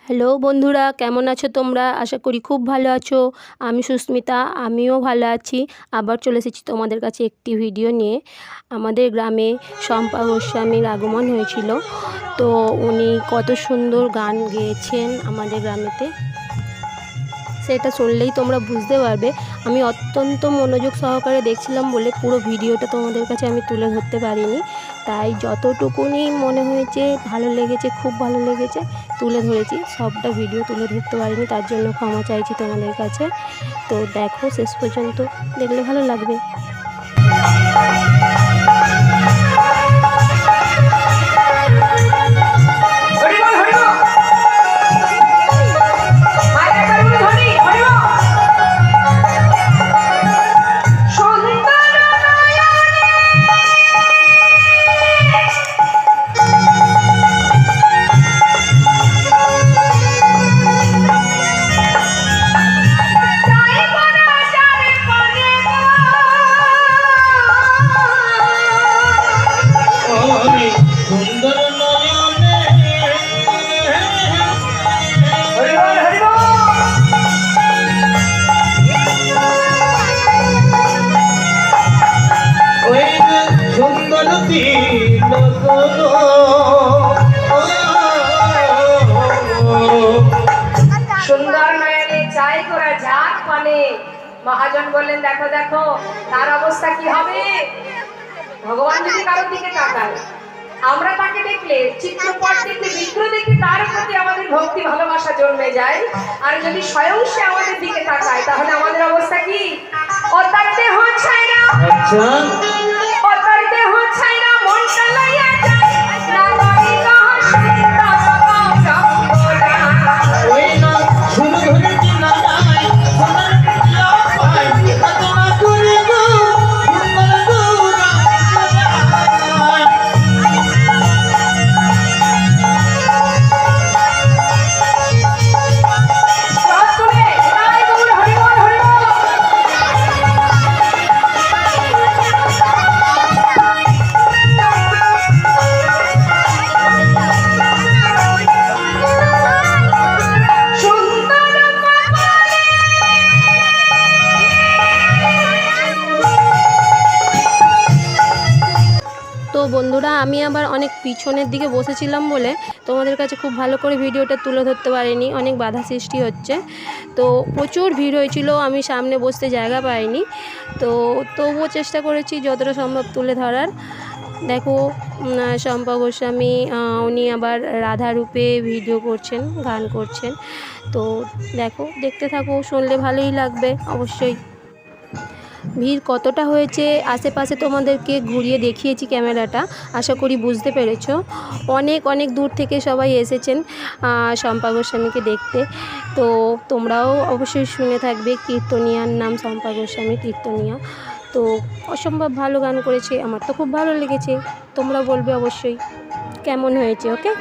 Hello বন্ধুরা, কেমন আছো তোমরা? আশা করি খুব ভালো আছো। আমি সুস্মিতা, আমিও ভালো আছি। আবার চলে এসেছি তোমাদের কাছে একটি ভিডিও নিয়ে। আমাদের গ্রামে শম্পা গোস্বামীর আগমন হয়েছিল। তো উনি কত সুন্দর গান গেয়েছেন আমাদের গ্রামেতে, সেটা শুনলেই তোমরা বুঝতে পারবে। আমি অত্যন্ত মনোযোগ সহকারে দেখছিলাম বলে পুরো ভিডিওটা তোমাদের কাছে আমি তুলে ধরতে পারিনি, তাই যতটুকুনি মনে হয়েছে ভালো লেগেছে, খুব ভালো লেগেছে তুলে ধরেছি। সবটা ভিডিও তুলে ধরতে পারিনি, তার জন্য ক্ষমা চাইছি তোমাদের কাছে। তো দেখো, শেষ পর্যন্ত দেখলে ভালো লাগবে। সুন্দর নয়নে চাই করা যাক পানে। মহাজন বললেন, দেখো দেখো তার অবস্থা কি হবে। ভগবান যদি কারোর দিকে তাকায়, আমরা তাকে দেখলে, চিত্রপট দেখলে, বিগ্রহ দেখলে তার প্রতি আমাদের ভক্তি ভালোবাসা জন্মে যায়। আর যদি স্বয়ং সে আমাদের দিকে তাকায়, তাহলে আমাদের অবস্থা কি? অতার দেহ ছাইরা, অতার দেহ ছাইরা মনটা লইয়া যায় না বাড়ি না বন্ধুরা, আমি আবার অনেক পিছনের দিকে বসেছিলাম বলে তোমাদের কাছে খুব ভালো করে ভিডিওটা তুলে ধরতে পারিনি, অনেক বাধা সৃষ্টি হচ্ছে। তো প্রচুর ভিড় হয়েছিল, আমি সামনে বসতে জায়গা পাইনি। তো তবুও চেষ্টা করেছি যতটা সম্ভব তুলে ধরার। দেখো, শম্পা গোস্বামী উনি আবার রাধা রূপে ভিডিও করছেন, গান করছেন। তো দেখো, দেখতে থাকো, শুনলে ভালোই লাগবে অবশ্যই। ভিড় কতটা হয়েছে আশেপাশে তোমাদেরকে ঘুরিয়ে দেখিয়েছি ক্যামেরাটা, আশা করি বুঝতে পেরেছো। অনেক অনেক দূর থেকে সবাই এসেছেন শম্পা গোস্বামীকে দেখতে। তো তোমরাও অবশ্যই শুনে থাকবে, কীর্তনিয়ার নাম শম্পা গোস্বামী, কীর্তনিয়া। তো অসম্ভব ভালো গান করেছে, আমার তো খুব ভালো লেগেছে। তোমরা বলবে অবশ্যই কেমন হয়েছে। ওকে।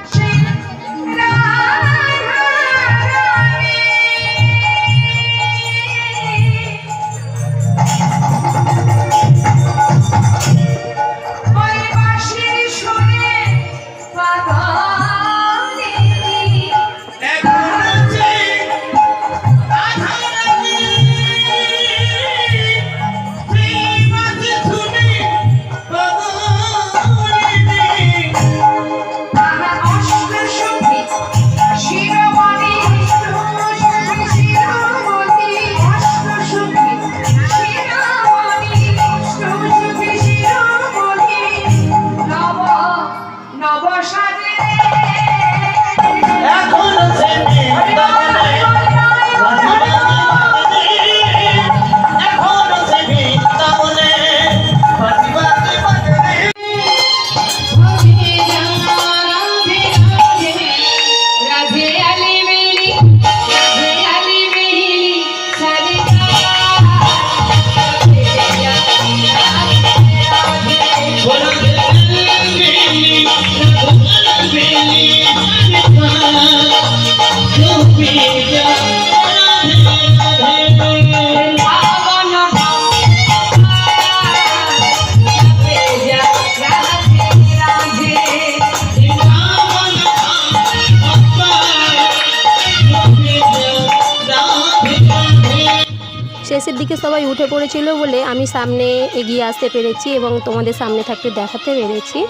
শেষের দিকে সবাই উঠে পড়েছিল বলে আমি সামনে এগিয়ে আসতে পেরেছি এবং তোমাদের সামনে থাকতে দেখাতে পেরেছি।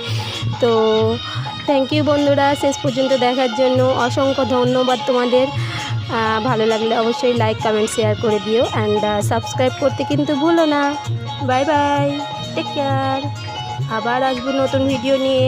তো থ্যাংক ইউ বন্ধুরা, শেষ পর্যন্ত দেখার জন্য অসংখ্য ধন্যবাদ তোমাদের। ভালো লাগলে অবশ্যই লাইক কমেন্ট শেয়ার করে দিও অ্যান্ড সাবস্ক্রাইব করতে কিন্তু ভুলো না। Bye bye, take care. আবার আসবো নতুন ভিডিও নিয়ে।